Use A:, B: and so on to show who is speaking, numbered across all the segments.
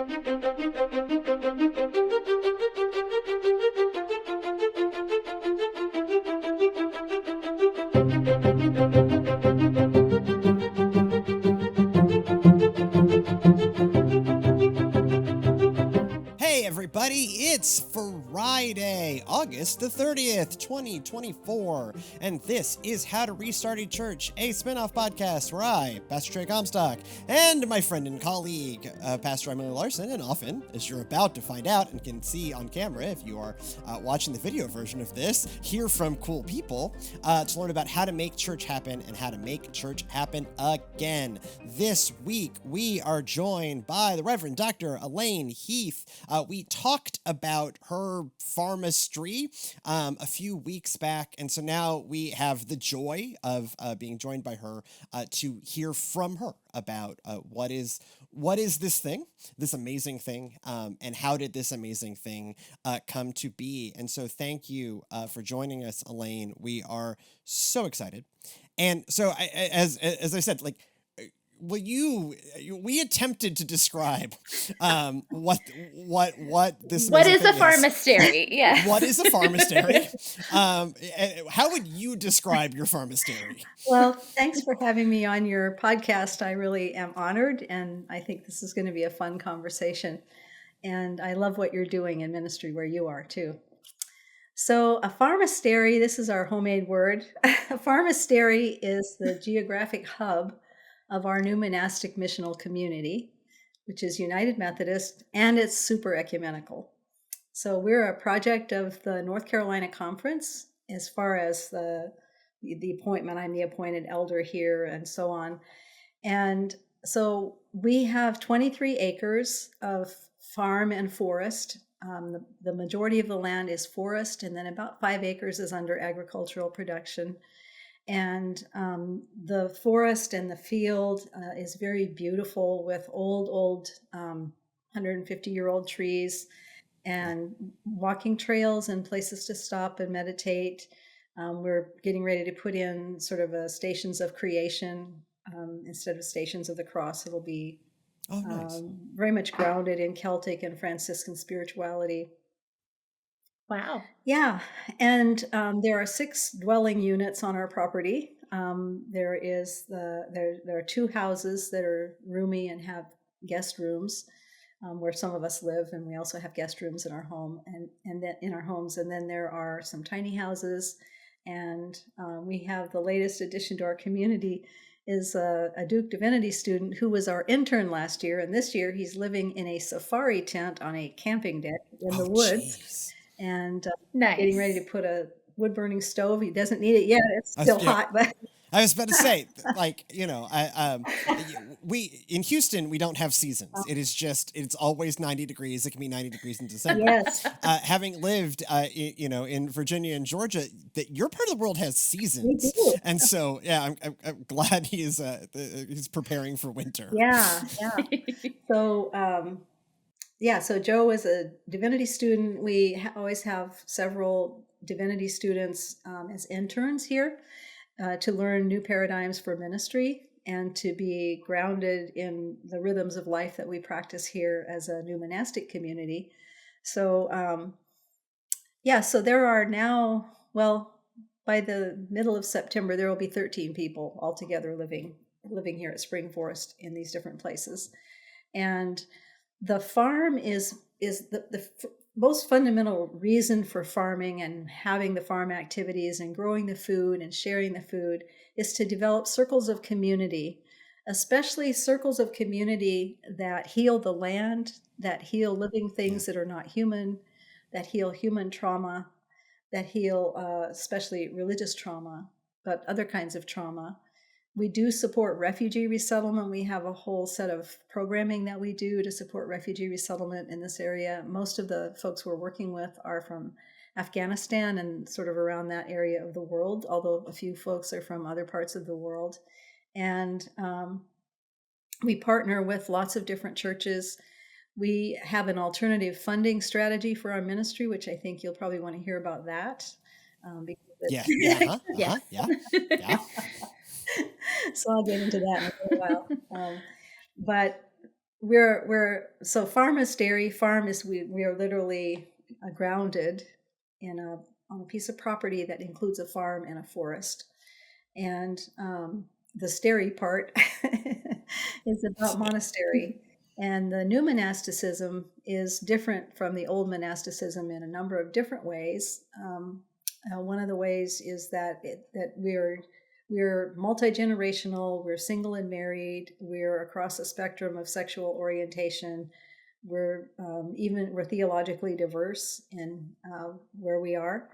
A: Hey everybody, it's Friday, August the 30th, 2024, and this is How to Restart a Church, a spin-off podcast where I, Pastor Trey Comstock, and my friend and colleague, Pastor Emily Larson, and often, as you're about to find out and can see on camera if you are watching the video version of this, hear from cool people to learn about how to make church happen and how to make church happen again. This week, we are joined by the Reverend Dr. Elaine Heath. We talked about her Farmastery a few weeks back, and so now we have the joy of being joined by her to hear from her about what is this thing, this amazing thing, and how did this amazing thing come to be. And so thank you for joining us, Elaine. We are so excited. And so as I said, like, we attempted to describe what this
B: what is a
A: thing
B: Farmastery? Yeah.
A: What is a Farmastery? How would you describe your Farmastery?
C: Well, thanks for having me on your podcast. I really am honored, and I think this is going to be a fun conversation. And I love what you're doing in ministry where you are too. So a Farmastery, this is our homemade word. A Farmastery is the geographic hub of our new monastic missional community, which is United Methodist, and it's super ecumenical. So we're a project of the North Carolina Conference as far as the appointment. I'm the appointed elder here and so on. And so we have 23 acres of farm and forest. The majority of the land is forest, and then about 5 acres is under agricultural production. And the forest and the field is very beautiful with old 150-year-old trees and walking trails and places to stop and meditate. We're getting ready to put in sort of a stations of creation instead of stations of the cross. It'll be very much grounded in Celtic and Franciscan spirituality.
B: Wow.
C: Yeah, and there are 6 dwelling units on our property. There are 2 houses that are roomy and have guest rooms where some of us live, and we also have guest rooms in our home and then in our homes. And then there are some tiny houses, and we have the latest addition to our community is a Duke Divinity student who was our intern last year, and this year he's living in a safari tent on a camping deck in the woods.
A: Geez.
C: And
B: Nice.
C: Getting ready to put a wood-burning stove. He doesn't need it yet. It's still hot, but
A: I was about to say, like, we in Houston, we don't have seasons. It's always 90 degrees. It can be 90 degrees in December.
C: Yes.
A: Having lived, in Virginia and Georgia, that your part of the world has seasons.
C: We do.
A: And so, yeah, I'm glad he's preparing for winter.
C: Yeah. So Joe is a divinity student. We always have several divinity students as interns here to learn new paradigms for ministry and to be grounded in the rhythms of life that we practice here as a new monastic community. So, so there are now, by the middle of September, there will be 13 people altogether living here at Spring Forest in these different places. And the farm is the most fundamental reason for farming and having the farm activities and growing the food and sharing the food is to develop circles of community, especially circles of community that heal the land, that heal living things that are not human, that heal human trauma, that heal especially religious trauma, but other kinds of trauma. We do support refugee resettlement. We have a whole set of programming that we do to support refugee resettlement in this area. Most of the folks we're working with are from Afghanistan and sort of around that area of the world, although a few folks are from other parts of the world. And we partner with lots of different churches. We have an alternative funding strategy for our ministry, which I think you'll probably want to hear about that.
A: Yeah.
C: So I'll get into that in a little while. But so Farmastery farm is we are literally grounded in on a piece of property that includes a farm and a forest, and the stary part is about monastery. And the new monasticism is different from the old monasticism in a number of different ways. One of the ways is that we're multi-generational, we're single and married, we're across the spectrum of sexual orientation, we're theologically diverse in where we are,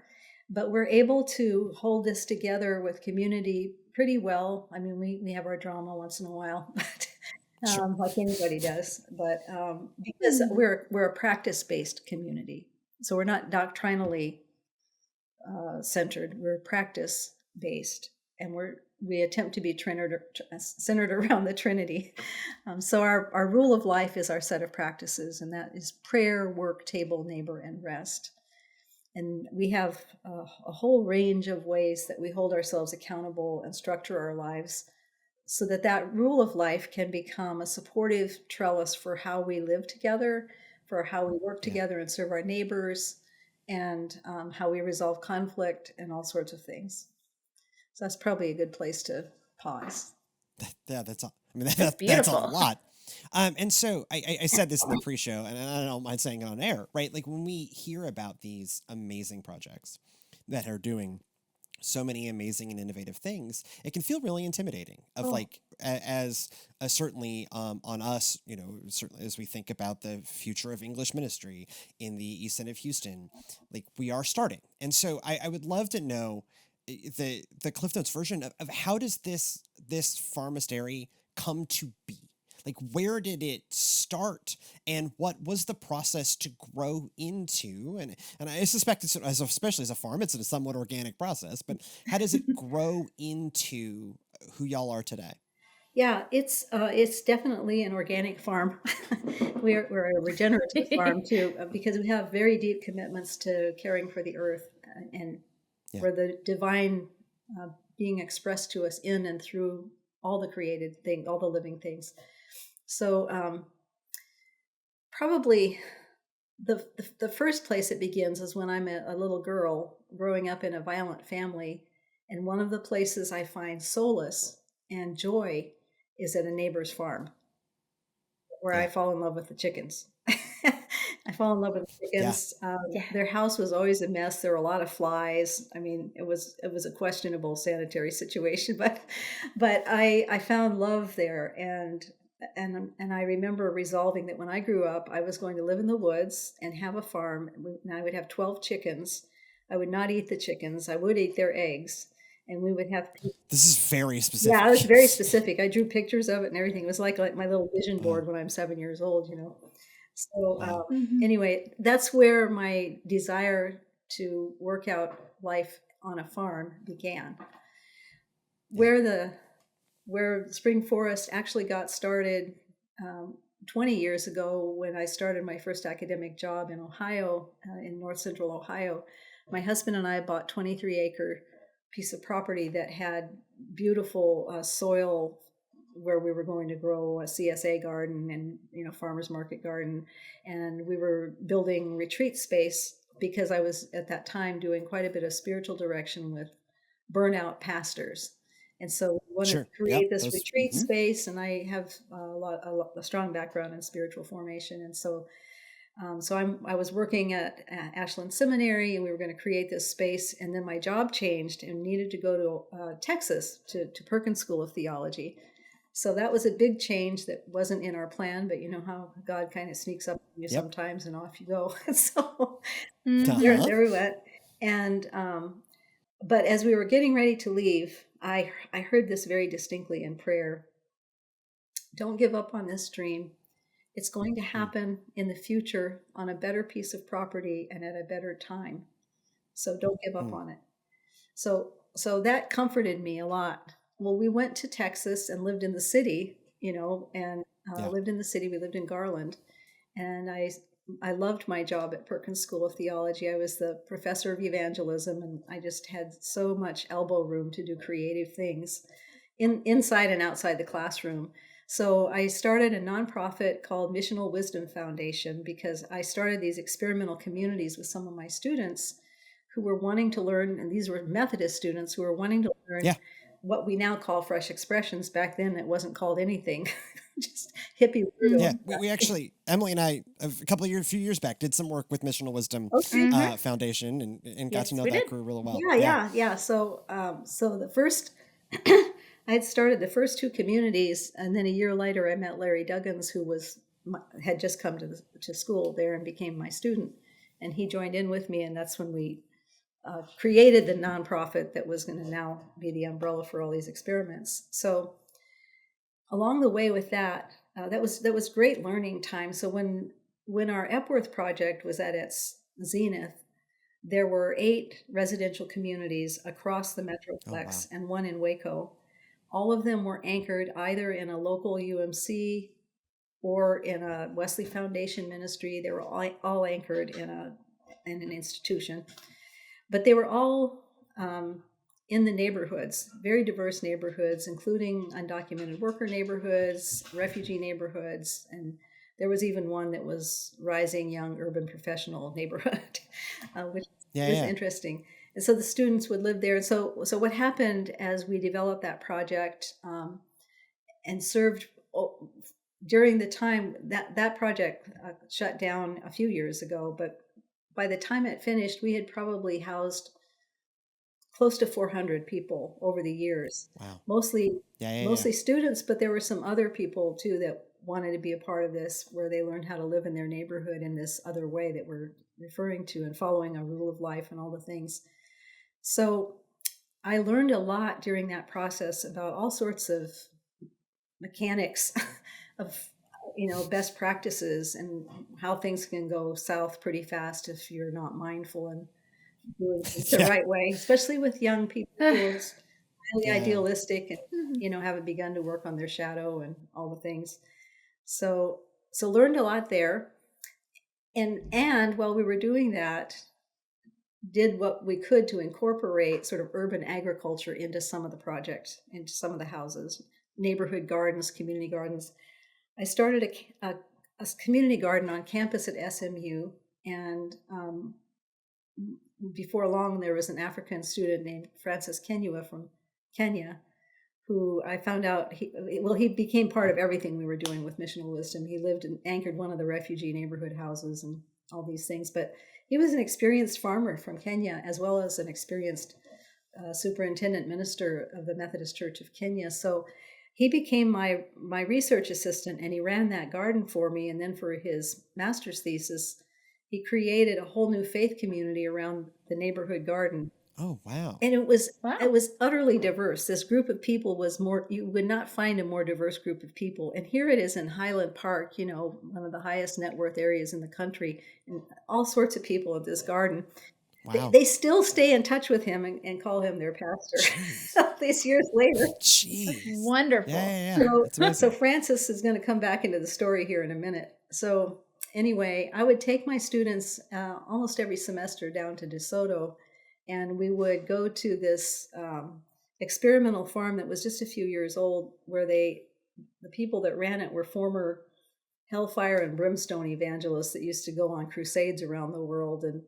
C: but we're able to hold this together with community pretty well. I mean, we have our drama once in a while, but like anybody does. But because we're a practice-based community, so we're not doctrinally centered. We're practice-based, and we attempt to be centered around the Trinity. So our rule of life is our set of practices, and that is prayer, work, table, neighbor, and rest. And we have a whole range of ways that we hold ourselves accountable and structure our lives so that rule of life can become a supportive trellis for how we live together, for how we work together and serve our neighbors, and how we resolve conflict and all sorts of things. So that's probably a good place to pause.
A: Yeah, that's a lot. And so I said this in the pre-show, and I don't mind saying it on air, right? Like when we hear about these amazing projects that are doing so many amazing and innovative things, it can feel really intimidating certainly on us, certainly as we think about the future of English ministry in the East End of Houston, like we are starting. And so I would love to know the Cliff Notes version of how does this Farmastery come to be? Like, where did it start, and what was the process to grow into? And I suspect especially as a farm, it's a somewhat organic process. But how does it grow into who y'all are today?
C: Yeah, it's definitely an organic farm. We're a regenerative farm too, because we have very deep commitments to caring for the earth and for the divine being expressed to us in and through all the created things, all the living things. So probably the first place it begins is when I'm a little girl growing up in a violent family, and one of the places I find solace and joy is at a neighbor's farm, where I fall in love with the chickens. I fall in love with the chickens. Their house was always a mess. There were a lot of flies. I mean, it was a questionable sanitary situation, but I found love there, and I remember resolving that when I grew up, I was going to live in the woods and have a farm, and I would have 12 chickens. I would not eat the chickens. I would eat their eggs. And we would have.
A: This is very specific.
C: Yeah, it was very specific. I drew pictures of it and everything. It was like my little vision board when I'm 7 years old, So anyway, that's where my desire to work out life on a farm began. Where Spring Forest actually got started 20 years ago, when I started my first academic job in Ohio, in north central Ohio. My husband and I bought 23-acre piece of property that had beautiful soil where we were going to grow a CSA garden and farmers market garden, and we were building retreat space because I was at that time doing quite a bit of spiritual direction with burnout pastors, and so we wanted to create this retreat space. And I have a strong background in spiritual formation, and so I was working at Ashland Seminary, and we were going to create this space. And then my job changed and needed to go to Texas to Perkins School of Theology. So that was a big change that wasn't in our plan, but you know how God kind of sneaks up on you sometimes, and off you go. So there we went. And but as we were getting ready to leave, I heard this very distinctly in prayer: don't give up on this dream. It's going to happen in the future on a better piece of property and at a better time. So don't give up on it. So that comforted me a lot. Well, we went to Texas and lived in the city, and lived in the city. We lived in Garland. And I loved my job at Perkins School of Theology. I was the professor of evangelism, and I just had so much elbow room to do creative things inside and outside the classroom. So I started a nonprofit called Missional Wisdom Foundation because I started these experimental communities with some of my students who were wanting to learn, and these were Methodist students who were wanting to learn
A: Yeah.
C: what we now call fresh expressions. Back then, it wasn't called anything, just hippie.
A: Yeah, we actually, Emily and I, a few years back, did some work with Missional Wisdom
C: Okay.
A: Foundation and got
B: Yes,
A: to know
B: we
A: that
B: did.
A: crew really well.
C: Yeah. So, so the first, I had started the first two communities, and then a year later, I met Larry Duggins, who had just come to school there and became my student, and he joined in with me, and that's when we created the nonprofit that was going to now be the umbrella for all these experiments. So, along the way with that, that was great learning time. So when our Epworth project was at its zenith, there were 8 residential communities across the Metroplex and one in Waco. All of them were anchored either in a local UMC or in a Wesley Foundation ministry. They were all anchored in an institution, but they were all in the neighborhoods, very diverse neighborhoods, including undocumented worker neighborhoods, refugee neighborhoods, and there was even one that was rising young urban professional neighborhood, which was interesting. And so the students would live there. And so what happened as we developed that project and served during the time that project shut down a few years ago, but by the time it finished, we had probably housed close to 400 people over the years.
A: Wow.
C: Mostly students, but there were some other people too that wanted to be a part of this, where they learned how to live in their neighborhood in this other way that we're referring to, and following a rule of life and all the things. So I learned a lot during that process about all sorts of mechanics of best practices and how things can go south pretty fast if you're not mindful and doing it the right way, especially with young people who are highly idealistic and haven't begun to work on their shadow and all the things. So learned a lot there, and while we were doing that, did what we could to incorporate sort of urban agriculture into some of the projects, into some of the houses, neighborhood gardens, community gardens. I started a community garden on campus at SMU, and before long, there was an African student named Francis Kenyua from Kenya, who I found out he became part of everything we were doing with Missional Wisdom. He lived and anchored one of the refugee neighborhood houses and all these things. But he was an experienced farmer from Kenya, as well as an experienced superintendent minister of the Methodist Church of Kenya. So he became my research assistant, and he ran that garden for me. And then for his master's thesis, he created a whole new faith community around the neighborhood garden.
A: Oh, wow.
C: And it was utterly diverse. This group of people was more, you would not find a more diverse group of people. And here it is in Highland Park, one of the highest net worth areas in the country, and all sorts of people at this garden. Wow. They still stay in touch with him and call him their pastor these years later.
A: Jeez.
B: Wonderful.
A: Yeah.
C: So Francis is going to come back into the story here in a minute. So anyway, I would take my students almost every semester down to DeSoto, and we would go to this experimental farm that was just a few years old, where the people that ran it were former hellfire and brimstone evangelists that used to go on crusades around the world and,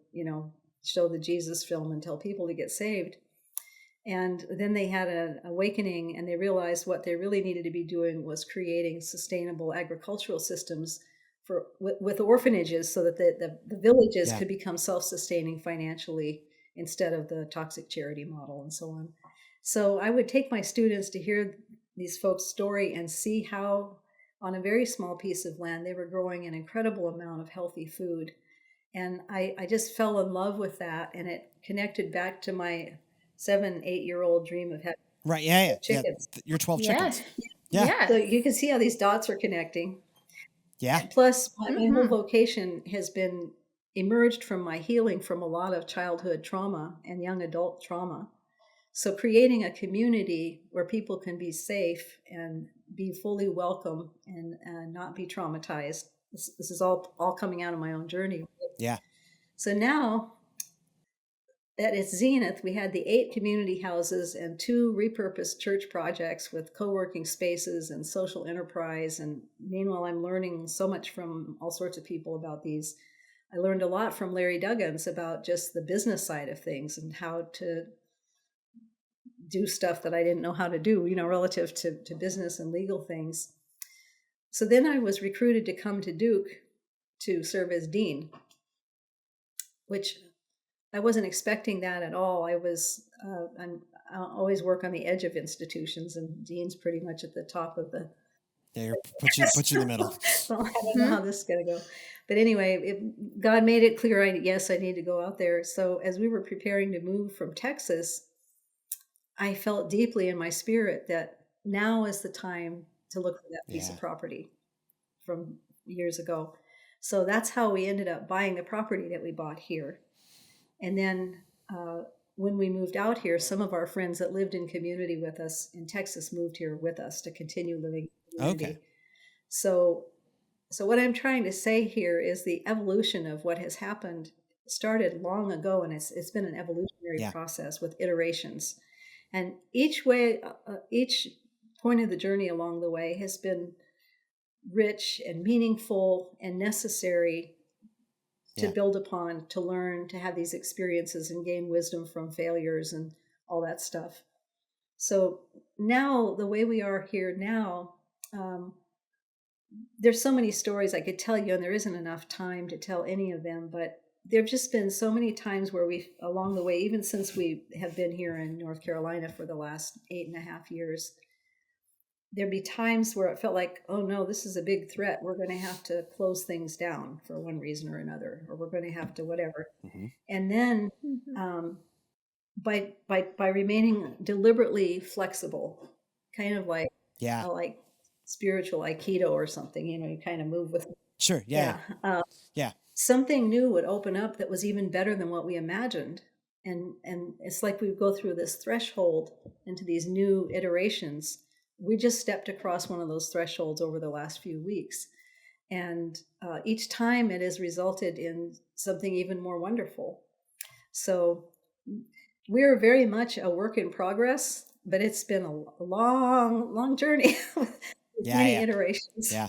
C: show the Jesus film and tell people to get saved. And then they had an awakening, and they realized what they really needed to be doing was creating sustainable agricultural systems with orphanages, so that the villages could become self-sustaining financially instead of the toxic charity model and so on. So I would take my students to hear these folks' story and see how on a very small piece of land they were growing an incredible amount of healthy food. And I just fell in love with that, and it connected back to my 7-8-year-old dream of having chickens.
A: Your 12 chickens.
B: Yeah.
C: So you can see how these dots are connecting.
A: Yeah.
C: Plus, my whole vocation has been emerged from my healing from a lot of childhood trauma and young adult trauma. So creating a community where people can be safe and be fully welcome and not be traumatized. This is all coming out of my own journey.
A: Yeah.
C: So now, at its zenith, we had the 8 community houses and 2 repurposed church projects with co-working spaces and social enterprise. And meanwhile, I'm learning so much from all sorts of people about these. I learned a lot from Larry Duggins about just the business side of things and how to do stuff that I didn't know how to do, relative to business and legal things. So then I was recruited to come to Duke to serve as dean, which I wasn't expecting that at all. I always work on the edge of institutions, and dean's pretty much at the top of the.
A: Yeah, put you in the middle.
C: Well, I don't know how this is going to go, but anyway, God made it clear. I need to go out there. So as we were preparing to move from Texas, I felt deeply in my spirit that now is the time to look for that piece of property from years ago. So that's how we ended up buying the property that we bought here. And then when we moved out here, some of our friends that lived in community with us in Texas moved here with us to continue living in community. Okay. So what I'm trying to say here is the evolution of what has happened started long ago, and it's been an evolutionary process with iterations. And each point of the journey along the way has been rich and meaningful and necessary to build upon, to learn, to have these experiences and gain wisdom from failures and all that stuff. So now, the way we are here now, there's so many stories I could tell you, and there isn't enough time to tell any of them, but there have just been so many times where we've, along the way, even since we have been here in North Carolina for the last 8.5 years, there'd be times where it felt like, oh no, this is a big threat. We're going to have to close things down for one reason or another, or we're going to have to whatever. Mm-hmm. And then by remaining deliberately flexible, kind of like like spiritual Aikido or something, you kind of move with.
A: Sure. Yeah.
C: Something new would open up that was even better than what we imagined. And it's like we go through this threshold into these new iterations. We just stepped across one of those thresholds over the last few weeks. And each time it has resulted in something even more wonderful. So we're very much a work in progress, but it's been a long, long journey with many iterations.
A: Yeah.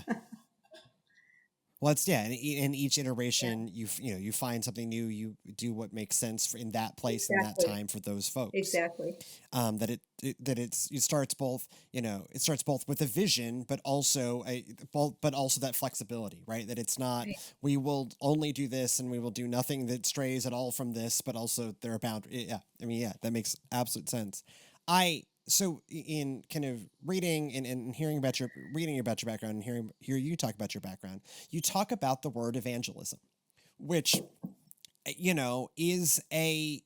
A: Well, it's in each iteration, you find something new. You do what makes sense in that place and that time for those folks.
C: Exactly.
A: It starts both. It starts both with a vision, but also that flexibility, right? That it's not we will only do this and we will do nothing that strays at all from this, but also there are boundaries. Yeah, I mean, that makes absolute sense. So in kind of reading and hearing about your background and hear you talk about your background, you talk about the word evangelism, which is a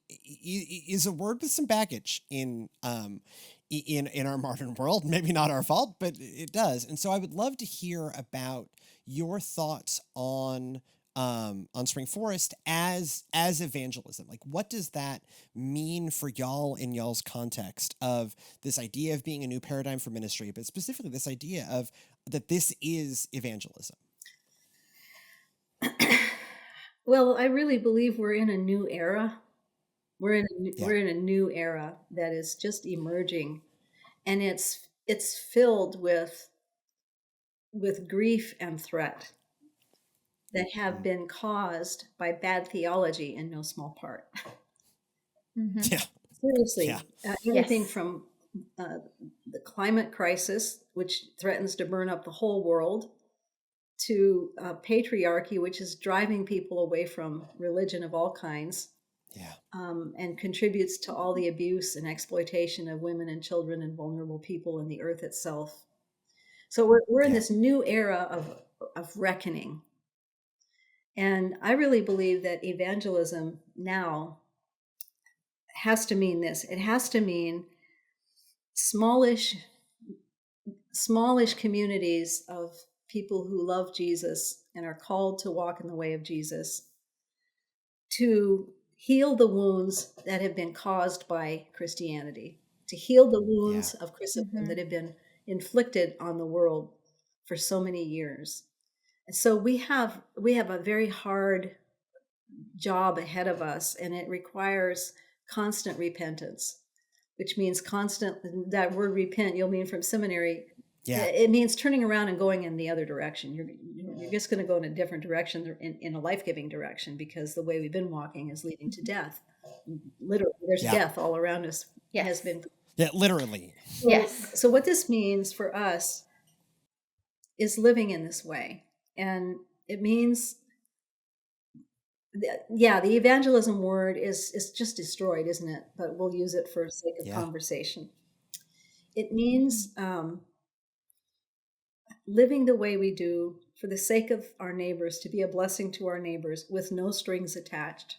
A: word with some baggage in our modern world. Maybe not our fault, but it does. And so I would love to hear about your thoughts on Spring Forest as evangelism. Like, what does that mean for y'all in y'all's context of this idea of being a new paradigm for ministry, but specifically this idea of that this is evangelism?
C: Well, I really believe we're in a new era. We're in a new era that is just emerging, and it's filled with grief and threat that have been caused by bad theology in no small part.
B: Mm-hmm.
A: Yeah.
C: Seriously. Everything from the climate crisis, which threatens to burn up the whole world, to patriarchy, which is driving people away from religion of all kinds, and contributes to all the abuse and exploitation of women and children and vulnerable people in the earth itself. So we're in this new era of reckoning. And I really believe that evangelism now has to mean this. It has to mean smallish communities of people who love Jesus and are called to walk in the way of Jesus, to heal the wounds that have been caused by Christianity, to heal the wounds of Christendom that have been inflicted on the world for so many years. And so we have a very hard job ahead of us, and it requires constant repentance, which means constant. That word repent, you'll mean from seminary.
A: Yeah.
C: It means turning around and going in the other direction. You're just going to go in a different direction, in a life-giving direction, because the way we've been walking is leading to death. Literally, there's death all around us. Has been.
A: Yeah, literally.
B: Yes.
C: So what this means for us is living in this way. And it means, the evangelism word is just destroyed, isn't it? But we'll use it for the sake of conversation. It means living the way we do for the sake of our neighbors, to be a blessing to our neighbors with no strings attached.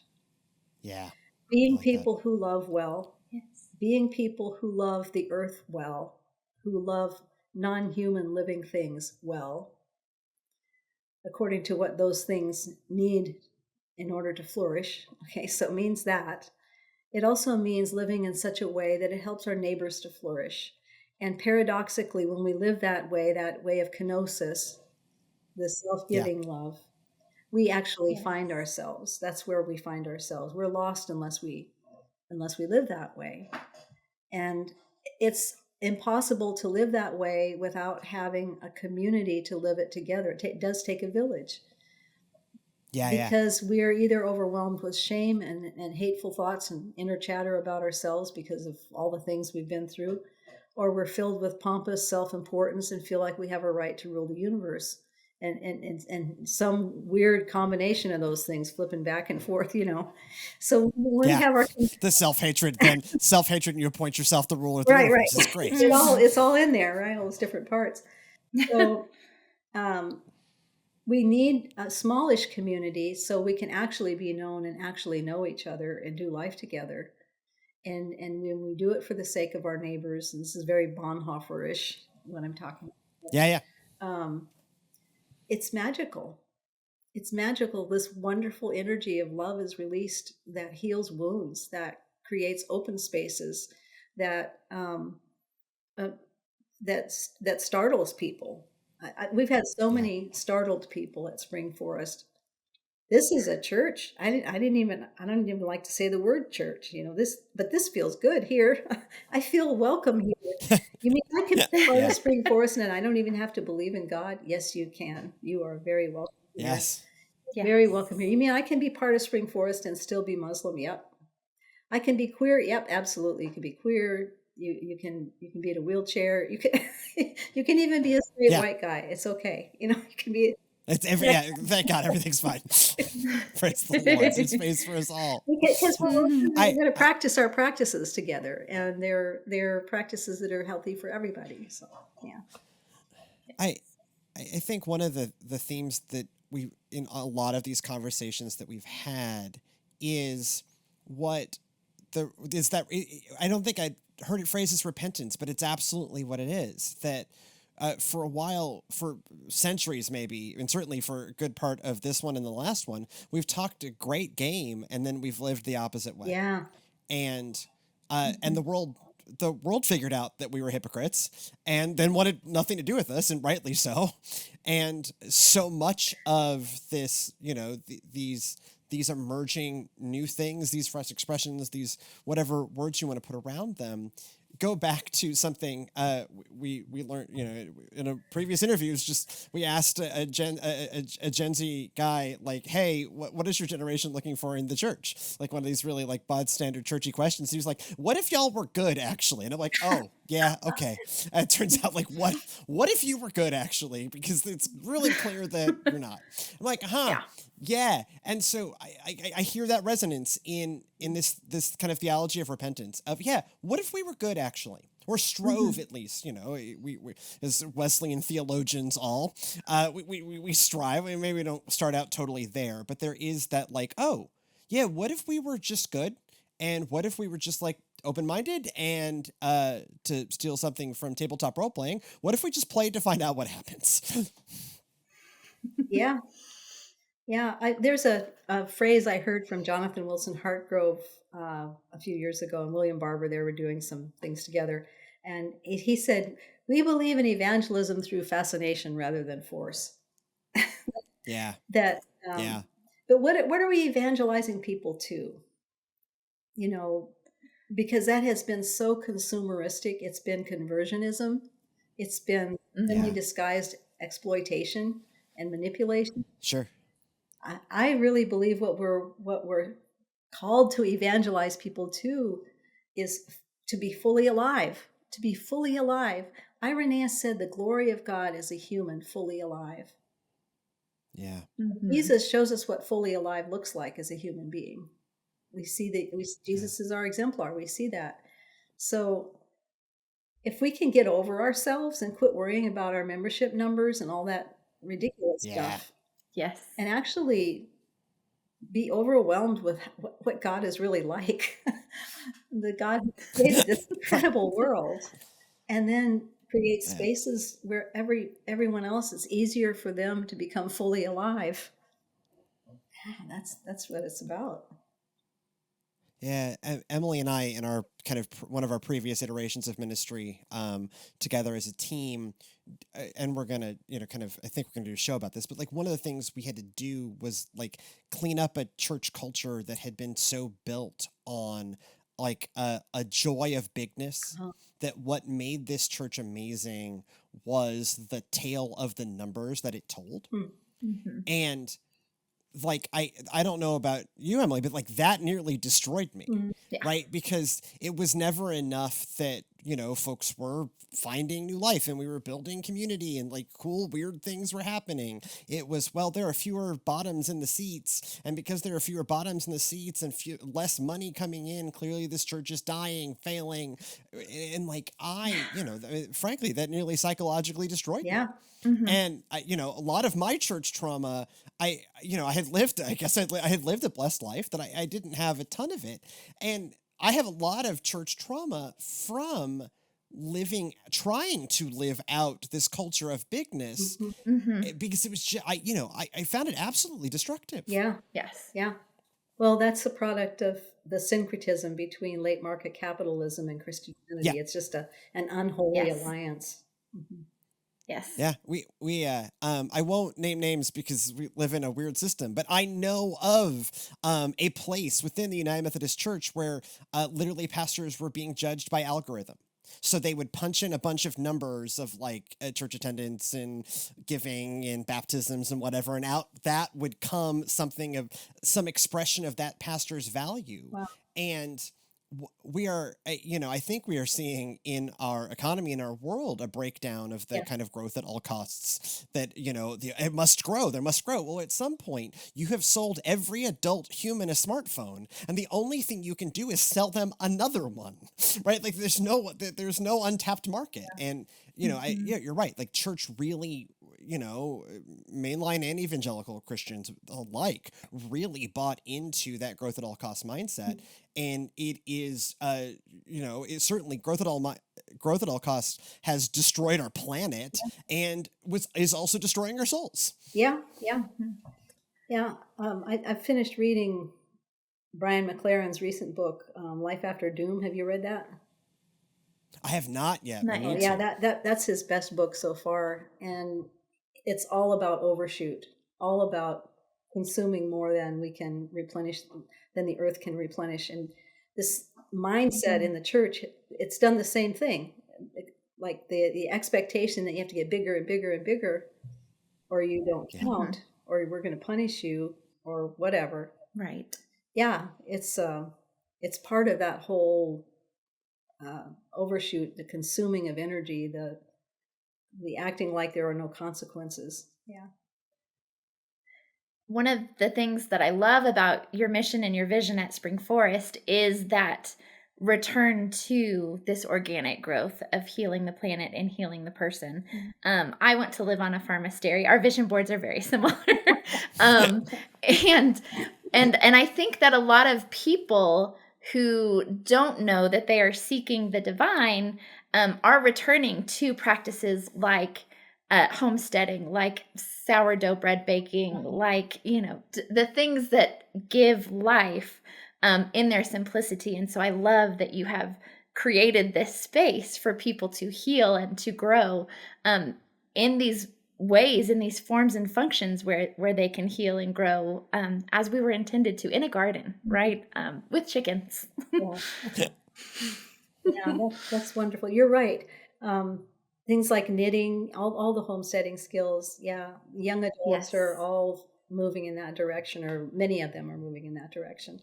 A: Yeah.
C: Being
A: like
C: people
A: that.
C: who love well.
B: Yes.
C: Being people who love the earth well, who love non-human living things well, according to what those things need in order to flourish. Okay, so it means that. It also means living in such a way that it helps our neighbors to flourish. And paradoxically, when we live that way of kenosis, the self-giving love, we actually find ourselves. That's where we find ourselves. We're lost unless we live that way. And it's impossible to live that way without having a community to live it together. It does take a village. Because we are either overwhelmed with shame and hateful thoughts and inner chatter about ourselves because of all the things we've been through, or we're filled with pompous self-importance and feel like we have a right to rule the universe. And some weird combination of those things flipping back and forth, So when we have our
A: the self-hatred, then self-hatred, and you appoint yourself the ruler of the
C: right.
A: universe. It's great.
C: It's all in there, right? All those different parts. So we need a smallish community so we can actually be known and actually know each other and do life together. And when we do it for the sake of our neighbors, and this is very Bonhoeffer-ish when I'm talking about, it's magical. It's magical. This wonderful energy of love is released that heals wounds, that creates open spaces, that that startles people. We've had so many startled people at Spring Forest. This is a church. I don't even like to say the word church, but this feels good here. I feel welcome here. You mean I can be part of Spring Forest and I don't even have to believe in God? Yes, you can. You are very welcome here.
A: Yes.
C: Very welcome here. You mean I can be part of Spring Forest and still be Muslim? Yep. I can be queer. Yep, absolutely. You can be queer. You can be in a wheelchair. You can you can even be a straight white guy. It's okay. You can be.
A: Thank God, everything's fine. Praise the Lord. There's space for us all.
C: Because we're going to practice our practices together, and they're practices that are healthy for everybody. So
A: I think one of the themes that we in a lot of these conversations that we've had is I don't think I heard it phrased as repentance, but it's absolutely what it is. That for a while, for centuries maybe, and certainly for a good part of this one and the last one, we've talked a great game, and then we've lived the opposite way.
C: Yeah.
A: And the world figured out that we were hypocrites and then wanted nothing to do with us, and rightly so. And so much of this, these emerging new things, these fresh expressions, these whatever words you want to put around them, go back to something we learned, in a previous interview. We asked a Gen Z guy, like, hey, what is your generation looking for in the church? Like one of these really like bod standard churchy questions. He was like, what if y'all were good actually? And I'm like, oh yeah, okay. And it turns out like, what if you were good actually? Because it's really clear that you're not. I'm like, yeah. And so I hear that resonance in this kind of theology of repentance of, what if we were good actually, or strove at least, we as Wesleyan theologians all, we strive. Maybe we don't start out totally there, but there is that like, oh yeah, what if we were just good? And what if we were just like open-minded? And to steal something from tabletop role-playing, what if we just played to find out what happens?
C: Yeah. There's a phrase I heard from Jonathan Wilson Hartgrove a few years ago, and William Barber. They were doing some things together, and he said, "We believe in evangelism through fascination rather than force."
A: Yeah.
C: But what are we evangelizing people to? because that has been so consumeristic. It's been conversionism. It's been thinly disguised exploitation and manipulation.
A: Sure.
C: I really believe what we're called to evangelize people to is to be fully alive. To be fully alive. Irenaeus said the glory of God is a human fully alive.
A: Yeah.
C: Jesus shows us what fully alive looks like as a human being. We see that Jesus is our exemplar. We see that. So if we can get over ourselves and quit worrying about our membership numbers and all that ridiculous stuff,
B: Yes,
C: and actually be overwhelmed with what God is really like, the God who created this incredible world, and then create spaces where everyone else, it's easier for them to become fully alive. That's what it's about.
A: Yeah, Emily and I, in our kind of one of our previous iterations of ministry, together as a team, and we're gonna, kind of, I think we're gonna do a show about this, but like one of the things we had to do was like clean up a church culture that had been so built on like a joy of bigness. That what made this church amazing was the tale of the numbers that it told, and like I don't know about you, Emily, but like that nearly destroyed me. Right? Because it was never enough that, folks were finding new life and we were building community and like cool, weird things were happening. It was, well, there are fewer bottoms in the seats. And because there are fewer bottoms in the seats and less money coming in, clearly this church is dying, failing. And like frankly, that nearly psychologically destroyed me. And a lot of my church trauma, I had lived a blessed life that I didn't have a ton of it. And I have a lot of church trauma from trying to live out this culture of bigness because it was just, I found it absolutely destructive.
C: Yeah.
B: Yes.
C: Yeah. Well, that's the product of the syncretism between late market capitalism and Christianity.
A: Yeah.
C: It's just an unholy alliance.
B: Yes.
A: Yeah, we I won't name names because we live in a weird system, but I know of a place within the United Methodist Church where literally pastors were being judged by algorithm. So they would punch in a bunch of numbers of like church attendance and giving and baptisms and whatever, and out that would come some expression of that pastor's value.
C: Wow.
A: And we are, I think we are seeing in our economy, in our world, a breakdown of the kind of growth at all costs that, it must grow. There must grow. Well, at some point you have sold every adult human a smartphone and the only thing you can do is sell them another one, right? Like there's no untapped market. And, you're right. Like church really, mainline and evangelical Christians alike really bought into that growth at all costs mindset. And it is, it's certainly growth at all costs has destroyed our planet and is also destroying our souls.
C: Yeah. I finished reading Brian McLaren's recent book, Life After Doom. Have you read that?
A: I have not yet.
C: That's his best book so far, and it's all about overshoot, all about consuming more than we can replenish, than the earth can replenish. And this mindset in the church, it's done the same thing. Like the expectation that you have to get bigger and bigger and bigger, or you don't count, or we're going to punish you, or whatever.
B: Right.
C: Yeah, it's part of that whole overshoot, the consuming of energy, the acting like there are no consequences. Yeah.
B: One of the things that I love about your mission and your vision at Spring Forest is that return to this organic growth of healing the planet and healing the person. I went to live on a farmastery. Our vision boards are very similar. And I think that a lot of people who don't know that they are seeking the divine are returning to practices like homesteading, like sourdough bread baking, like, the things that give life in their simplicity. And so I love that you have created this space for people to heal and to grow in these ways, in these forms and functions where they can heal and grow as we were intended to, in a garden, right? With chickens.
C: Yeah, that's wonderful. You're right. Things like knitting, all the homesteading skills. Yeah, young adults
B: Yes.
C: are all moving in that direction, or many of them are moving in that direction.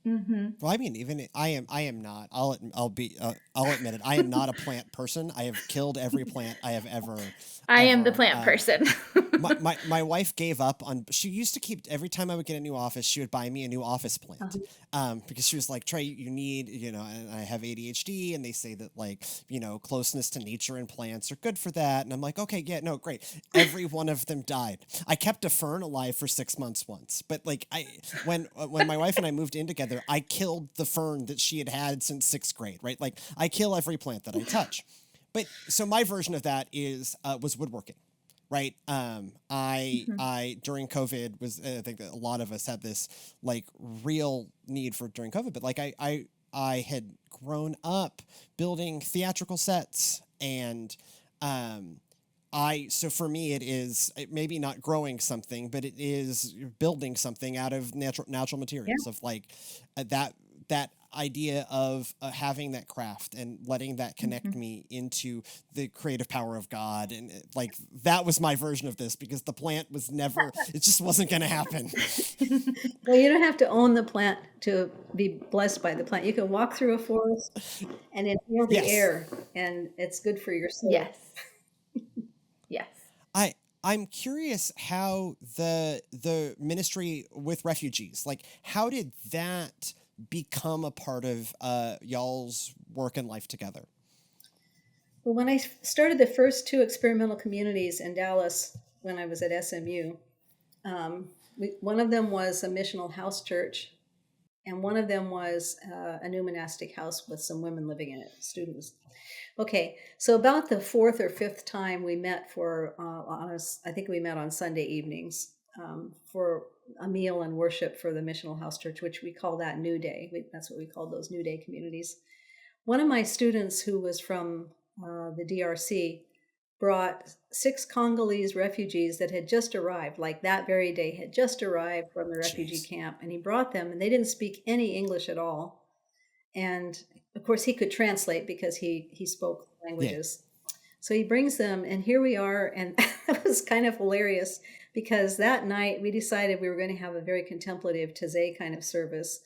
B: Mm-hmm.
A: Well, I mean, even I am not. I'll admit it. I am not a plant person. I have killed every plant I have
B: I am the
A: ever.
B: plant person.
A: My wife gave up on. She used to keep every time I would get a new office, she would buy me a new office plant,
C: Uh-huh.
A: because she was like, Trey, you need, and I have ADHD, and they say that, like, closeness to nature and plants are good for that, and I'm like, okay, yeah, no, great. Every one of them died. I kept a fern alive for 6 months once, but like when my wife and I moved in together, I killed the fern that she had since 6th grade, right? Like I kill every plant that I touch. But so my version of that was woodworking, right?
B: Mhm.
A: I during COVID I think that a lot of us had this like real need for during COVID, but like I had grown up building theatrical sets, and um, so for me it maybe not growing something, but it is building something out of natural
C: Yeah.
A: materials, of like that idea of having that craft and letting that connect
B: Mhm.
A: me into the creative power of God. And like that was my version of this, because the plant was never, it just wasn't going to happen.
C: Well, you don't have to own the plant to be blessed by the plant. You can walk through a forest and inhale the
A: Yes.
C: air, and it's good for your soul.
B: Yes. Yes.
A: I I'm curious how the ministry with refugees, like how did that become a part of y'all's work and life together?
C: Well, when I started the first two experimental communities in Dallas when I was at SMU, one of them was a missional house church, and one of them was a new monastic house with some women living in it, students. Okay, so about the fourth or fifth time we met I think we met on Sunday evenings for a meal and worship for the missional house church, which we call that New Day. That's what we called those New Day communities. One of my students who was from the DRC brought 6 Congolese refugees that had just arrived, like that very day, had just arrived from the refugee
A: Jeez.
C: camp. And he brought them, and they didn't speak any English at all. And of course, he could translate because he spoke
A: Yeah.
C: languages. So he brings them, and here we are. And it was kind of hilarious because that night we decided we were going to have a very contemplative Taizé kind of service.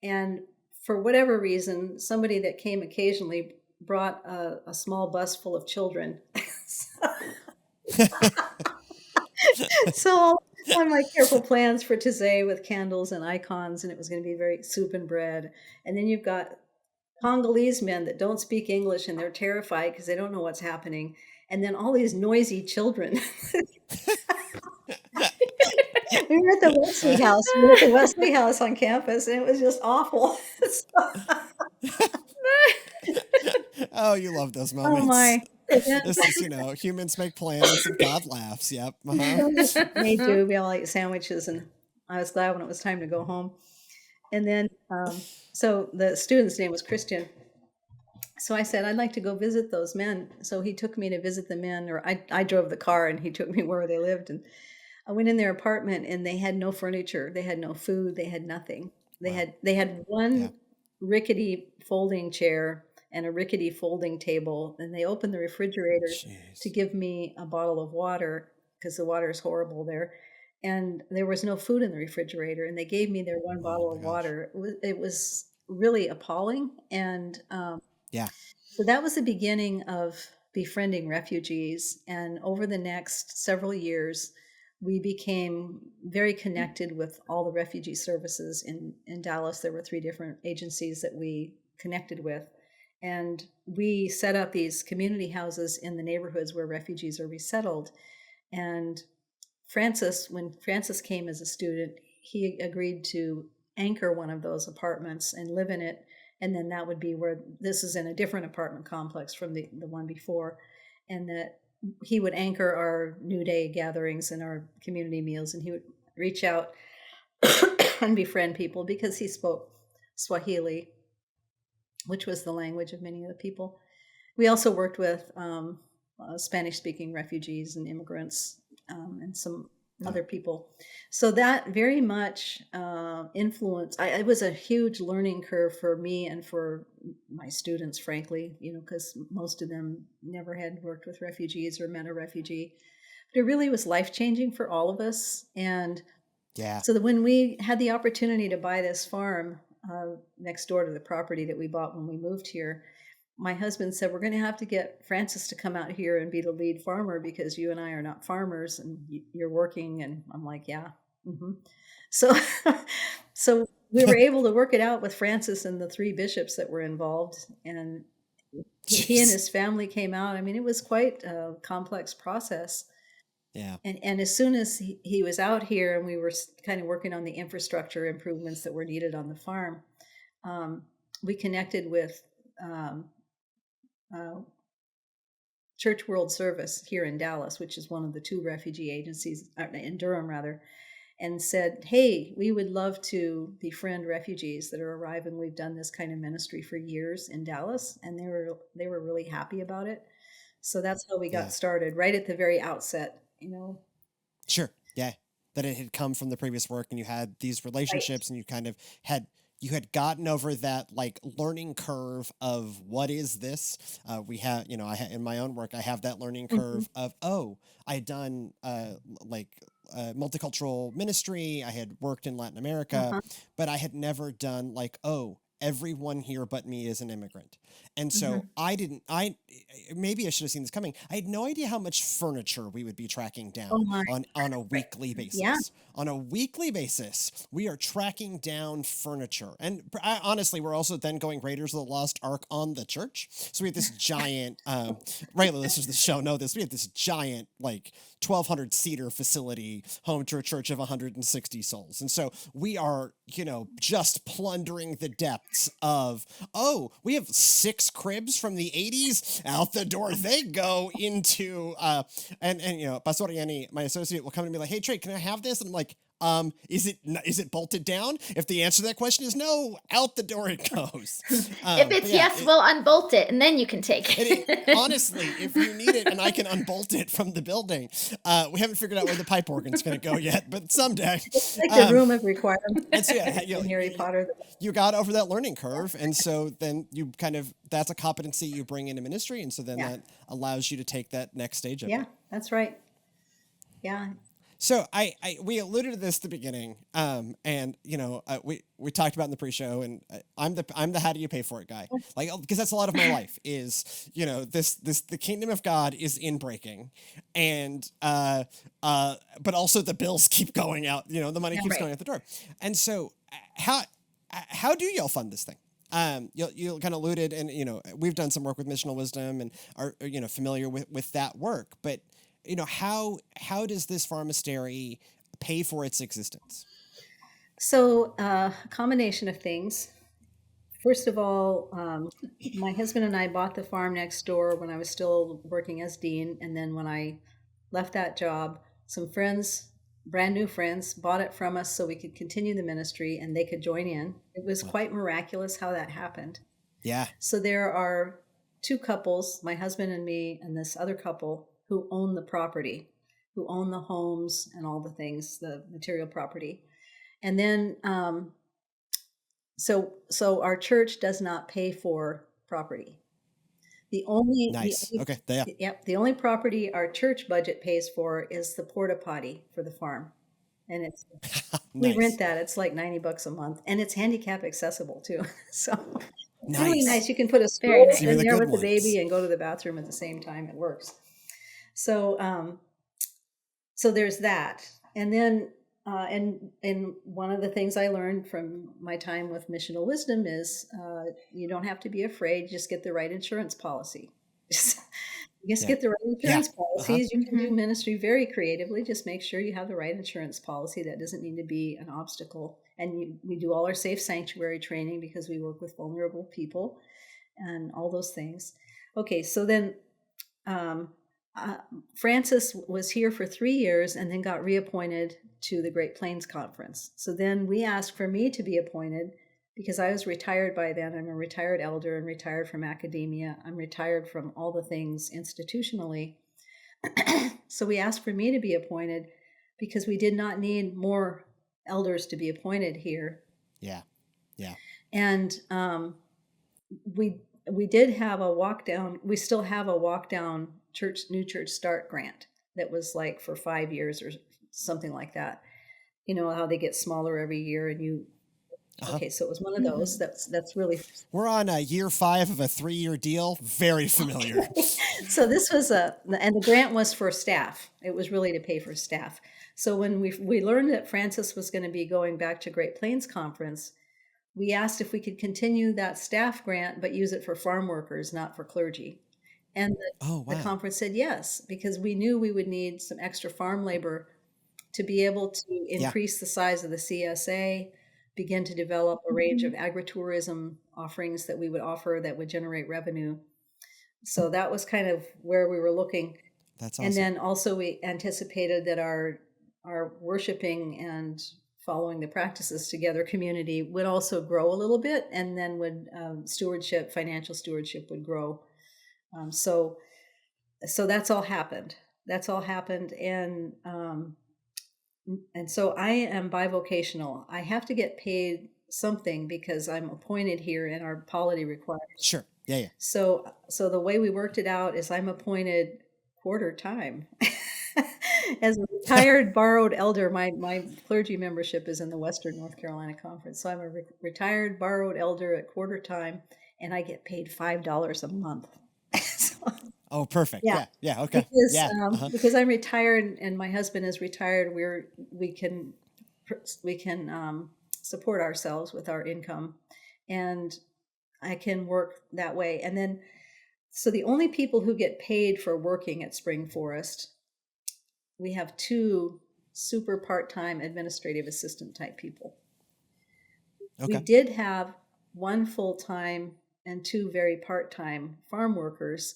C: And for whatever reason, somebody that came occasionally brought a small bus full of children. So on my careful plans for Taizé with candles and icons, and it was going to be very soup and bread. And then you've got Congolese men that don't speak English and they're terrified because they don't know what's happening. And then all these noisy children. We were at the Wesley House. We were at the Wesley House on campus, and it was just awful.
A: Oh, you love those
C: Oh
A: moments.
C: my. And then
A: This is, humans make plans and God laughs. Yep. Uh-huh.
C: they do. We all ate sandwiches, and I was glad when it was time to go home. And then, so the student's name was Christian. So I said, I'd like to go visit those men. So he took me to visit the men, or I drove the car and he took me where they lived. And I went in their apartment, and they had no furniture, they had no food, they had nothing.
A: Wow.
C: They had
A: Yeah.
C: one rickety folding chair and a rickety folding table, and they opened the refrigerator to
A: Jeez.
C: give me a bottle of water because the water is horrible there. And there was no food in the refrigerator, and they gave me their one
A: Oh
C: bottle
A: my
C: of
A: gosh.
C: water. It was really appalling. And
A: Yeah.
C: so that was the beginning of befriending refugees. And over the next several years, we became very connected with all the refugee services in Dallas. There were 3 different agencies that we connected with. And we set up these community houses in the neighborhoods where refugees are resettled. And when Francis came as a student, he agreed to anchor one of those apartments and live in it. And then that would be where this is in a different apartment complex from the one before. And that he would anchor our New Day gatherings and our community meals. And he would reach out and befriend people because he spoke Swahili, which was the language of many of the people. We also worked with Spanish speaking refugees and immigrants and some other people. So that very much influenced. It was a huge learning curve for me and for my students, frankly, because most of them never had worked with refugees or met a refugee. But it really was life-changing for all of us. And
A: Yeah.
C: so that when we had the opportunity to buy this farm next door to the property that we bought when we moved here, my husband said, we're going to have to get Francis to come out here and be the lead farmer because you and I are not farmers and you're working. And I'm like, yeah. Mm-hmm. So, so we were able to work it out with Francis and the 3 bishops that were involved. And he and his family came out. I mean, it was quite a complex process.
A: Yeah.
C: And as soon as he was out here and we were kind of working on the infrastructure improvements that were needed on the farm, we connected with Church World Service here in Dallas, which is one of the 2 refugee agencies in Durham, rather, and said, hey, we would love to befriend refugees that are arriving. We've done this kind of ministry for years in Dallas, and they were really happy about it. So that's how we got started, right at the very outset,
A: Sure. Yeah. That it had come from the previous work and you had these relationships, right, and you kind of had gotten over that like learning curve of what is this? We have, in my own work, I have that learning curve of, I had done multicultural ministry. I had worked in Latin America, but I had never done everyone here but me is an immigrant. And so maybe I should have seen this coming. I had no idea how much furniture we would be tracking down on a weekly basis.
C: Yeah.
A: On a weekly basis, we are tracking down furniture. And honestly, we're also then going Raiders of the Lost Ark on the church. So we have this giant, regular listeners of the show know this, we have this giant 1,200 seater facility home to a church of 160 souls. And so we are, just plundering the depths of, we have 6 cribs from the 80s, out the door they go into, Pastor Yanni, my associate, will come and be like, hey, Trey, can I have this? And I'm like, is it bolted down? If the answer to that question is no, out the door it goes.
B: If it's yes, we'll unbolt it and then you can take it.
A: Honestly, if you need it and I can unbolt it from the building, we haven't figured out where the pipe organ's going to go yet, but someday.
C: It's like the room of requirements.
A: So
C: Harry Potter.
A: You got over that learning curve, and so then you that's a competency you bring into ministry, and so then that allows you to take that next stage of it.
C: Yeah, that's right. Yeah.
A: So we alluded to this at the beginning, and we talked about in the pre-show, and I'm the how do you pay for it guy, because that's a lot of my life is the kingdom of God is in breaking, and but also the bills keep going out, the money keeps going out the door, and so how do y'all fund this thing? You kind of alluded, and we've done some work with Missional Wisdom and are familiar with that work, but how does this Farmastery pay for its existence?
C: So a combination of things. First of all, my husband and I bought the farm next door when I was still working as dean. And then when I left that job, some friends, brand new friends, bought it from us so we could continue the ministry and they could join in. It was quite miraculous how that happened.
A: Yeah.
C: So there are 2 couples, my husband and me, and this other couple who own the property, who own the homes and all the things, the material property. And then, so our church does not pay for property. The only the only property our church budget pays for is the porta potty for the farm, and it's we rent that. It's like $90 a month, and it's handicap accessible too. So it's really nice. You can put a stool in there with the baby and go to the bathroom at the same time. It works. So, so there's that. And then, and one of the things I learned from my time with Missional Wisdom is, you don't have to be afraid. Just get the right insurance policy. Just get the right insurance policies. You can do ministry very creatively. Just make sure you have the right insurance policy. That doesn't need to be an obstacle. And we do all our safe sanctuary training because we work with vulnerable people and all those things. Okay. So then, Francis was here for 3 years and then got reappointed to the Great Plains Conference. So then we asked for me to be appointed because I was retired by then. I'm a retired elder and retired from academia. I'm retired from all the things institutionally. So we asked for me to be appointed because we did not need more elders to be appointed here.
A: Yeah. Yeah.
C: And we did have a walk down. We still have a walk down new church start grant that was like for 5 years or something like that. You know how they get smaller every year, and you. Okay, so it was one of those. That's really.
A: We're on year 5 of a 3-year deal. Very familiar.
C: So this was and the grant was for staff. It was really to pay for staff. So when we learned that Francis was going to be going back to Great Plains Conference, we asked if we could continue that staff grant, but use it for farm workers, not for clergy. And the conference said yes, because we knew we would need some extra farm labor to be able to increase the size of the CSA, begin to develop a range of agritourism offerings that we would offer that would generate revenue. So that was kind of where we were looking.
A: That's awesome.
C: And then also we anticipated that our worshiping and following the practices together community would also grow a little bit, and then would financial stewardship would grow. So that's all happened. And so I am bivocational. I have to get paid something because I'm appointed here and our polity requires.
A: Sure. Yeah.
C: So the way we worked it out is I'm appointed quarter time. As a retired borrowed elder, my clergy membership is in the Western North Carolina Conference. So I'm a retired borrowed elder at quarter time, and I get paid $5 a month.
A: Oh, perfect. Yeah. Okay.
C: Because I'm retired and my husband is retired, we can support ourselves with our income, and I can work that way. And then, so the only people who get paid for working at Spring Forest, we have 2 super part-time administrative assistant type people. Okay. We did have 1 full-time and 2 very part-time farm workers,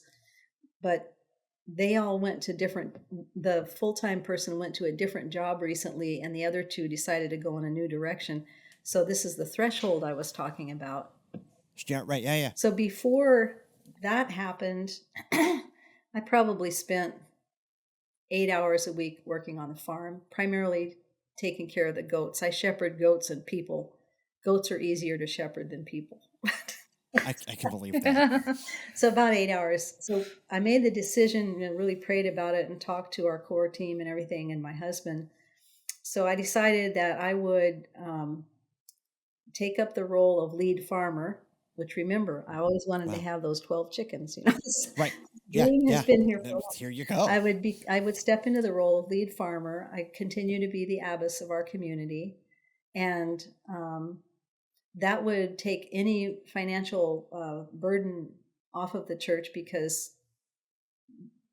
C: but they all went to the full-time person went to a different job recently, and the other 2 decided to go in a new direction. So this is the threshold I was talking about.
A: Yeah, right. Yeah.
C: So before that happened, I probably spent 8 hours a week working on the farm, primarily taking care of the goats. I shepherd goats and people. Goats are easier to shepherd than people.
A: I can believe that.
C: So about 8 hours. So I made the decision, really prayed about it and talked to our core team and everything and my husband. So I decided that I would take up the role of lead farmer, which, remember, I always wanted to have those 12 chickens.
A: Right.
C: Dream has been here for a while.
A: Here you go.
C: I would step into the role of lead farmer. I continue to be the abbess of our community, and that would take any financial burden off of the church, because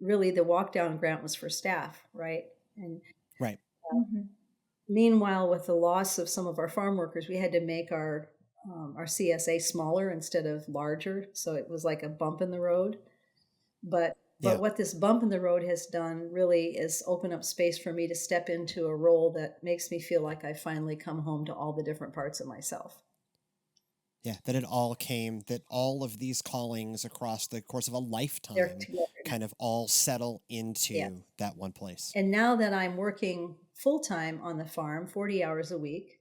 C: really the walk down grant was for staff, right? And
A: right.
C: Meanwhile, with the loss of some of our farm workers, we had to make our CSA smaller instead of larger, so it was like a bump in the road. But what this bump in the road has done really is open up space for me to step into a role that makes me feel like I finally come home to all the different parts of myself.
A: Yeah, that all of these callings across the course of a lifetime kind of all settle into that one place. And now that I'm working full-time on the farm, 40 hours a week,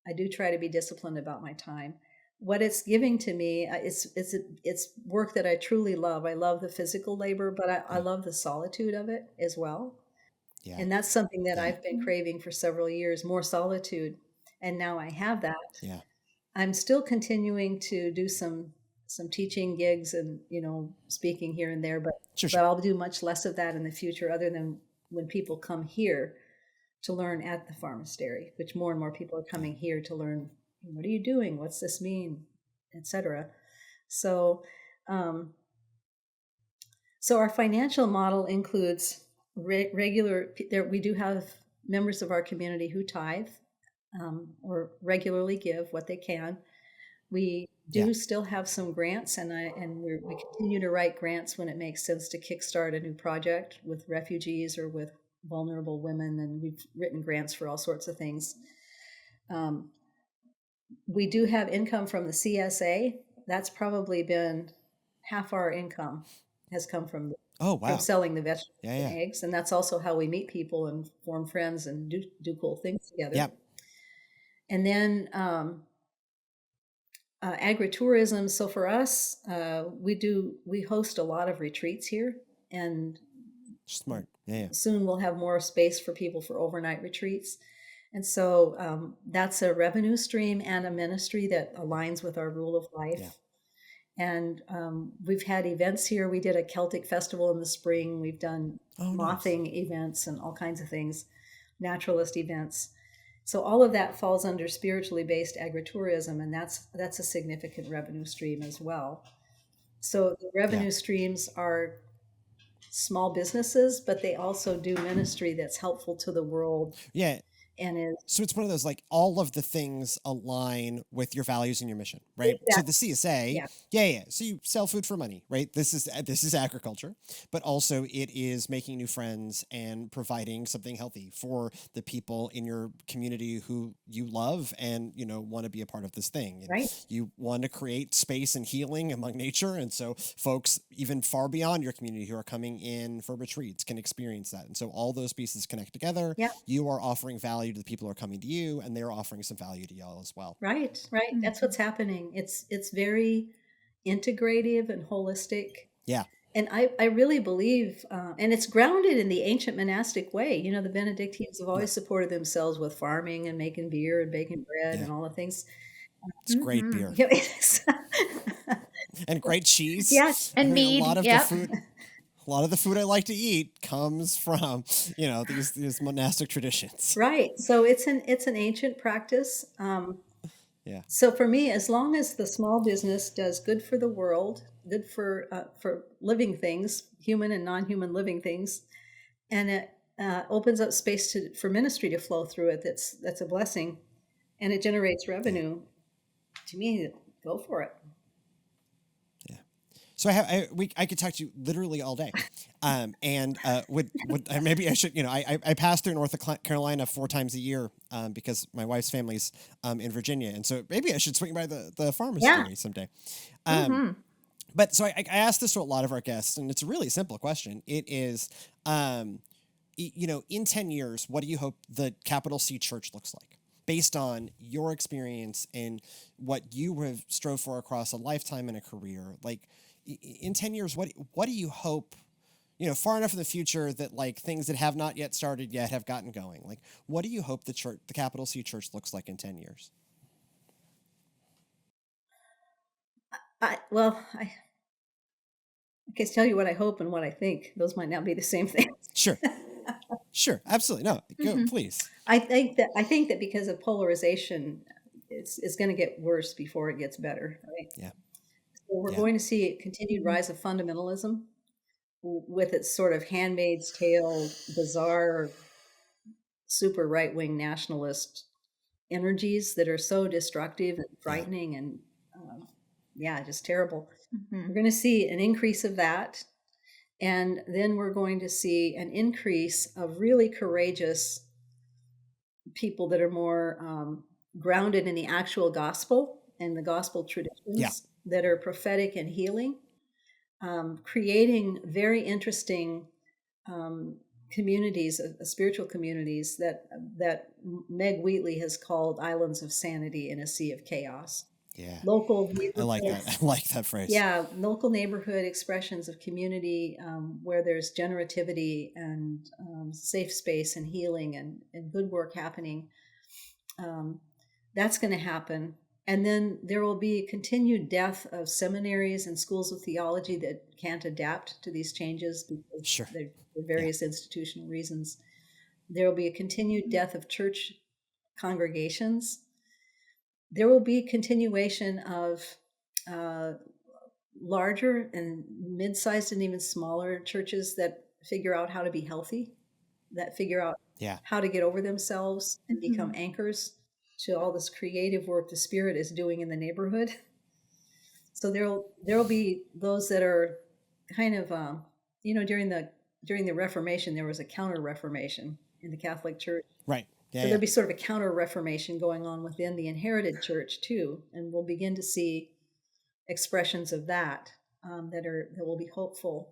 A: I do try to be disciplined about my time. What it's giving to me, it's work that I truly love. I love the physical labor, but I love the solitude of it as well. Yeah. And that's something that I've been craving for several years, more solitude. And now I have that. Yeah. I'm still continuing to do some teaching gigs and, speaking here and there, but I'll do much less of that in the future, other than when people come here to learn at the Farmastery, which more and more people are coming here to learn, what are you doing? What's this mean? Etc. So our financial model includes we do have members of our community who tithe, or regularly give what they can. We do still have some grants, and we continue to write grants when it makes sense to kickstart a new project with refugees or with vulnerable women, and we've written grants for all sorts of things. We do have income from the CSA. That's probably been half our income has come from Oh,
C: from
A: wow.
C: selling the vegetables
A: Yeah,
C: and
A: yeah.
C: eggs. And that's also how we meet people and form friends and do cool things together.
A: Yep.
C: And then agritourism. So for us, we host a lot of retreats here, and
A: Smart. Yeah, yeah.
C: soon we'll have more space for people for overnight retreats. And so that's a revenue stream and a ministry that aligns with our rule of life.
A: Yeah.
C: And we've had events here. We did a Celtic festival in the spring. We've done
A: Oh, nice.
C: mothing events and all kinds of things, naturalist events. So all of that falls under spiritually based agritourism, and that's a significant revenue stream as well. So the revenue streams are small businesses, but they also do ministry that's helpful to the world.
A: Yeah.
C: And is
A: So it's one of those, like, all of the things align with your values and your mission, right? So the CSA, yeah. So you sell food for money, right? This is agriculture, but also it is making new friends and providing something healthy for the people in your community who you love and, want to be a part of this thing. And
C: right.
A: You want to create space and healing among nature. And so folks even far beyond your community who are coming in for retreats can experience that. And so all those pieces connect together.
C: Yeah.
A: You are offering value to the people who are coming to you, and they're offering some value to y'all as well.
C: Right. That's what's happening. It's very integrative and holistic.
A: Yeah.
C: And I really believe, and it's grounded in the ancient monastic way. The Benedictines have always supported themselves with farming and making beer and baking bread and all the things.
A: It's great beer. And great cheese.
B: Yes, and mead.
A: A lot of the food I like to eat comes from, these monastic traditions.
C: Right. So it's an ancient practice.
A: Yeah.
C: So for me, as long as the small business does good for the world, good for living things, human and non-human living things, and it opens up space for ministry to flow through it, that's a blessing, and it generates revenue. To me, go for it.
A: So I could talk to you literally all day, and would maybe I should, I pass through North Carolina 4 times a year because my wife's family's in Virginia, and so maybe I should swing by the Farmastery someday. But so I asked this to a lot of our guests, and it's a really simple question. It is, in 10 years, what do you hope the capital C Church looks like? Based on your experience and what you have strove for across a lifetime and a career, like in 10 years, what do you hope, far enough in the future that like things that have not yet started yet have gotten going? Like, what do you hope the capital C Church looks like in 10 years?
C: I can tell you what I hope and what I think. Those might not be the same thing.
A: Sure. Absolutely. No, go, please.
C: I think that because of polarization, it's going to get worse before it gets better. Right?
A: Yeah.
C: So we're going to see a continued rise of fundamentalism with its sort of Handmaid's Tale, bizarre, super right-wing nationalist energies that are so destructive and frightening and just terrible. We're going to see an increase of that. And then we're going to see an increase of really courageous people that are more grounded in the actual gospel and the gospel traditions that are prophetic and healing, creating very interesting communities, spiritual communities that Meg Wheatley has called islands of sanity in a sea of chaos.
A: Yeah.
C: Local
A: I like that. I like that phrase.
C: Yeah. Local neighborhood expressions of community where there's generativity and safe space and healing and good work happening. That's going to happen. And then there will be continued death of seminaries and schools of theology that can't adapt to these changes because for various institutional reasons. There will be a continued death of church congregations. There will be continuation of larger and mid-sized and even smaller churches that figure out how to be healthy, that figure out how to get over themselves and become anchors to all this creative work the Spirit is doing in the neighborhood. So there'll be those that are kind of during the Reformation there was a counter-Reformation in the Catholic Church.
A: Right.
C: So there'll be sort of a counter-Reformation going on within the inherited church too, and we'll begin to see expressions of that that will be hopeful.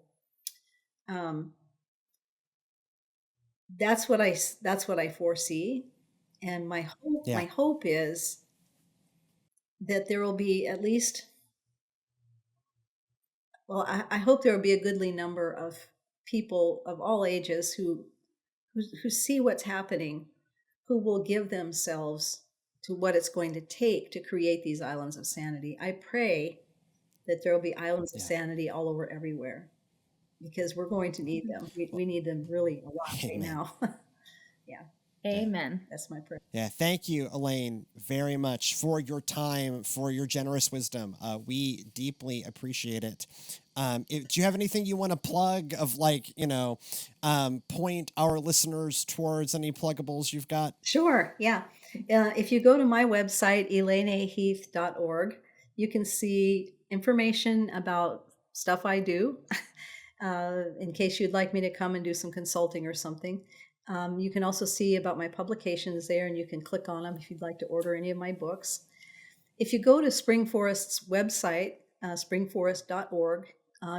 C: That's what I foresee, and my hope is that there will be at least, well, I hope there will be a goodly number of people of all ages who see what's happening, who will give themselves to what it's going to take to create these islands of sanity. I pray that there will be islands of sanity all over everywhere, because we're going to need them. We need them really a lot right now. Yeah.
B: Amen.
C: That's my prayer.
A: Yeah, thank you, Elaine, very much for your time, for your generous wisdom. We deeply appreciate it. Do you have anything you want to plug of, like, point our listeners towards any pluggables you've got?
C: Sure, yeah. If you go to my website, elaineheath.org, you can see information about stuff I do, in case you'd like me to come and do some consulting or something. You can also see about my publications there, and you can click on them if you'd like to order any of my books. If you go to Spring Forest's website, springforest.org,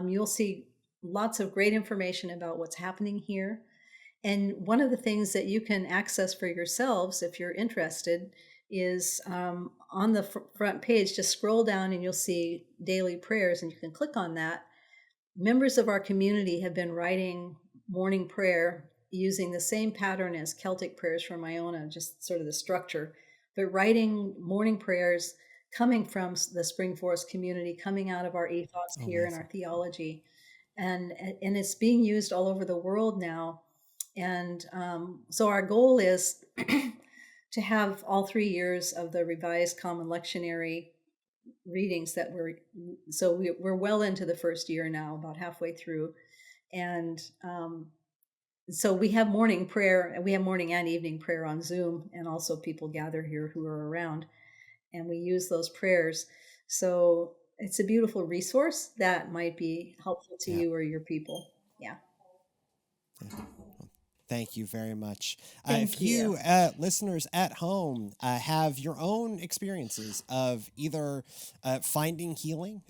C: you'll see lots of great information about what's happening here. And one of the things that you can access for yourselves, if you're interested, is on the front page, just scroll down and you'll see daily prayers, and you can click on that. Members of our community have been writing morning prayer using the same pattern as Celtic prayers from Iona, just sort of the structure, but writing morning prayers coming from the Spring Forest community, coming out of our ethos here and our theology. And it's being used all over the world now. And so our goal is to have all 3 years of the Revised Common Lectionary readings that we're well into the first year now, about halfway through. And so we have morning prayer, and we have morning and evening prayer on Zoom, and also people gather here who are around, and we use those prayers. So it's a beautiful resource that might be helpful to you or your people. Yeah.
A: Thank you very much.
C: Thank you.
A: Listeners at home, have your own experiences of either finding healing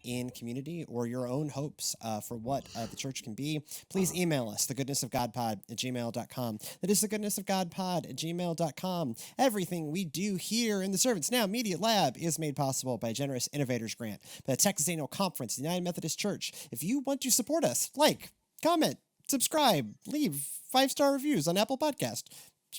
A: in community, or your own hopes for what the church can be, please email us, thegoodnessofgodpod@gmail.com. That is thegoodnessofgodpod@gmail.com. Everything we do here in the Servants Now Media Lab is made possible by a generous Innovators Grant by the Texas Annual Conference, the United Methodist Church. If you want to support us, like, comment, subscribe, leave 5-star reviews on Apple Podcast,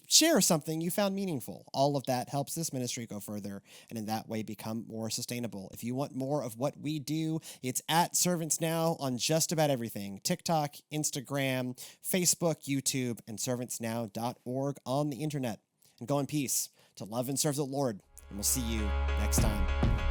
A: share something you found meaningful. All of that helps this ministry go further, and in that way become more sustainable. If you want more of what we do, it's at Servants Now on just about everything: TikTok, Instagram, Facebook, YouTube, and servantsnow.org on the internet. And go in peace to love and serve the Lord, and we'll see you next time.